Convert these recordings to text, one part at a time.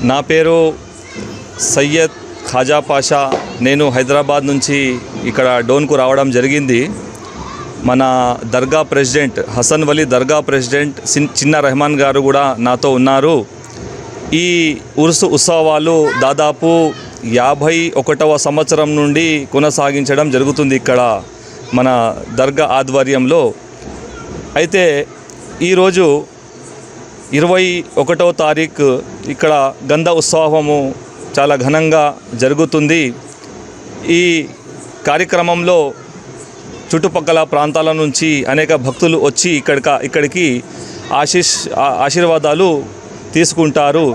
నా పేరు సయ్యద్ ఖాజా పాషా. నేను హైదరాబాద్ నుంచి ఇక్కడ డోన్కు రావడం జరిగింది. మన దర్గా ప్రెసిడెంట్ హసన్ వలీ దర్గా ప్రెసిడెంట్ చిన్న రెహమాన్ గారు కూడా నాతో ఉన్నారు. ఈ ఉర్సు ఉత్సవాలు దాదాపు 51వ సంవత్సరం నుండి కొనసాగించడం జరుగుతుంది ఇక్కడ మన దర్గా ఆధ్వర్యంలో. అయితే ఈరోజు 21వ తారీఖు ఇక్కడ గంధ ఉత్సవము చాలా ఘనంగా జరుగుతుంది. ఈ కార్యక్రమంలో చుట్టుపక్కల ప్రాంతాల నుంచి అనేక భక్తులు వచ్చి ఇక్కడికి ఆశీర్వాదాలు తీసుకుంటారు.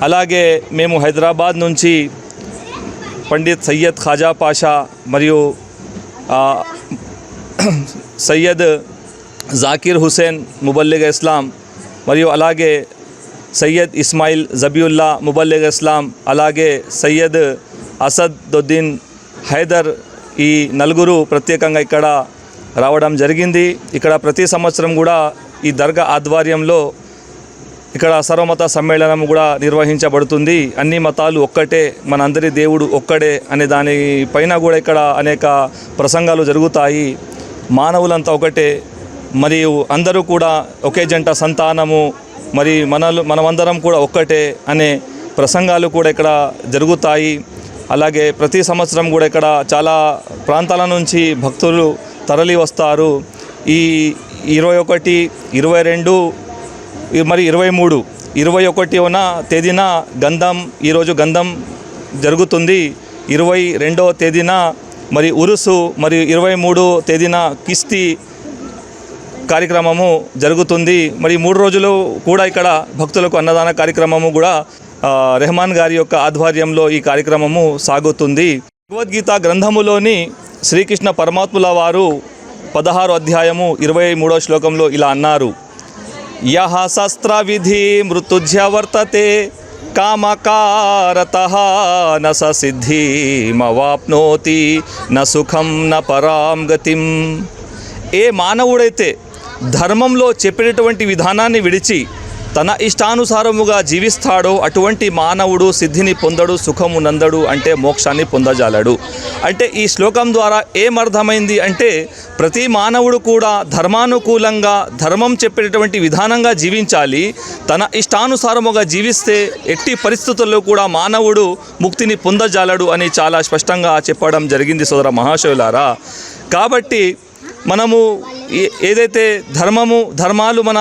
అలాగే మేము హైదరాబాద్ నుంచి పండిత్ సయ్యద్ ఖాజా పాషా మరియు సయ్యద్ జాకిర్ హుసేన్ ముబల్లిగ్ ఇస్లాం మరియు అలాగే సయ్యద్ ఇస్మాయిల్ జబీయుల్లా ముబల్లిగ్ ఇస్లాం, అలాగే సయ్యద్ అసదుద్దీన్ హైదర్, ఈ నలుగురు ప్రత్యేకంగా ఇక్కడ రావడం జరిగింది. ఇక్కడ ప్రతి సంవత్సరం కూడా ఈ దర్గా ఆధ్వర్యంలో ఇక్కడ సర్వమత సమ్మేళనం కూడా నిర్వహించబడుతుంది. అన్ని మతాలు ఒక్కటే, మనందరి దేవుడు ఒక్కడే అనే దానిపైన కూడా ఇక్కడ అనేక ప్రసంగాలు జరుగుతాయి. మానవులంతా ఒకటే, మరియు అందరూ కూడా ఒకే జంట సంతానము, మరి మనమందరం కూడా ఒక్కటే అనే ప్రసంగాలు కూడా ఇక్కడ జరుగుతాయి. అలాగే ప్రతి సంవత్సరం కూడా ఇక్కడ చాలా ప్రాంతాల నుంచి భక్తులు తరలి వస్తారు. ఈ 21, 22 మరి 23, 21వ తేదీన గంధం, ఈరోజు గంధం జరుగుతుంది. 22వ తేదీన మరి ఉరుసు, మరియు 23వ తేదీన కిస్తీ కార్యక్రమము జరుగుతుంది. మరి 3 రోజులు కూడా ఇక్కడ భక్తులకు అన్నదాన కార్యక్రమము కూడా రెహమాన్ గారి యొక్క ఆధ్వర్యంలో ఈ కార్యక్రమము సాగుతుంది. భగవద్గీత గ్రంథములోని శ్రీకృష్ణ పరమాత్ముల వారు 16వ అధ్యాయము 23వ శ్లోకంలో ఇలా అన్నారు: యహ శస్త్ర విధి మృత్యుజ్య వర్తతే కామకారతః న స సిద్ధిమవాప్నోతి న సుఖం న పరాం గతిం. ఏ మానవుడైతే ధర్మంలో చెప్పినటువంటి విధానాన్ని విడిచి తన ఇష్టానుసారముగా జీవిస్తాడో అటువంటి మానవుడు సిద్ధిని పొందడు, సుఖము నందడు, అంటే మోక్షాన్ని పొందజాలడు. అంటే ఈ శ్లోకం ద్వారా ఏమర్థమైంది అంటే, ప్రతి మానవుడు కూడా ధర్మానుకూలంగా ధర్మం చెప్పేటటువంటి విధానంగా జీవించాలి. తన ఇష్టానుసారముగా జీవిస్తే ఎట్టి పరిస్థితుల్లో కూడా మానవుడు ముక్తిని పొందజాలడు అని చాలా స్పష్టంగా చెప్పడం జరిగింది సోదర మహాశయులారా. కాబట్టి మనము ఏదైతే ధర్మాలు మన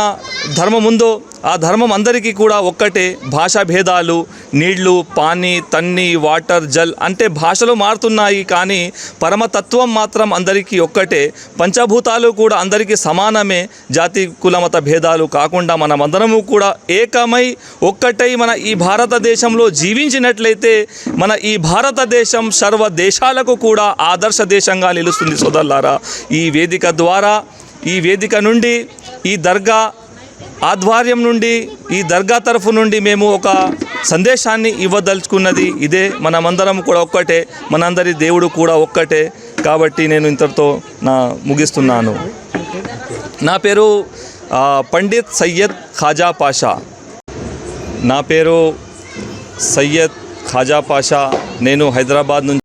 ధర్మం ఉందో ఆ ధర్మం అందరికీ కూడా ఒక్కటే. భాషా భేదాలు, నీళ్లు, పానీ, తన్ని, వాటర్, జల్ అంటే భాషలు మారుతున్నాయి, కానీ పరమతత్వం మాత్రం అందరికీ ఒక్కటే. పంచభూతాలు కూడా అందరికీ సమానమే. జాతి కులమత భేదాలు కాకుండా మనమందరము కూడా ఏకమై ఒక్కటై మన ఈ భారతదేశంలో జీవించినట్లయితే మన ఈ భారతదేశం సర్వ దేశాలకు కూడా ఆదర్శ దేశంగా నిలుస్తుంది సోదరులారా. ఈ వేదిక నుండి ఈ దర్గా ఆధ్వర్యం నుండి, ఈ దర్గా తరఫు నుండి మేము ఒక సందేశాన్ని ఇవ్వదలుచుకున్నది ఇదే: మనమందరం కూడా ఒక్కటే, మనందరి దేవుడు కూడా ఒక్కటే. కాబట్టి నేను ఇంతటితో ముగిస్తున్నాను. నా పేరు పండిత్ సయ్యద్ ఖాజా పాషా. నా పేరు సయ్యద్ ఖాజా పాషా. నేను హైదరాబాద్ నుంచి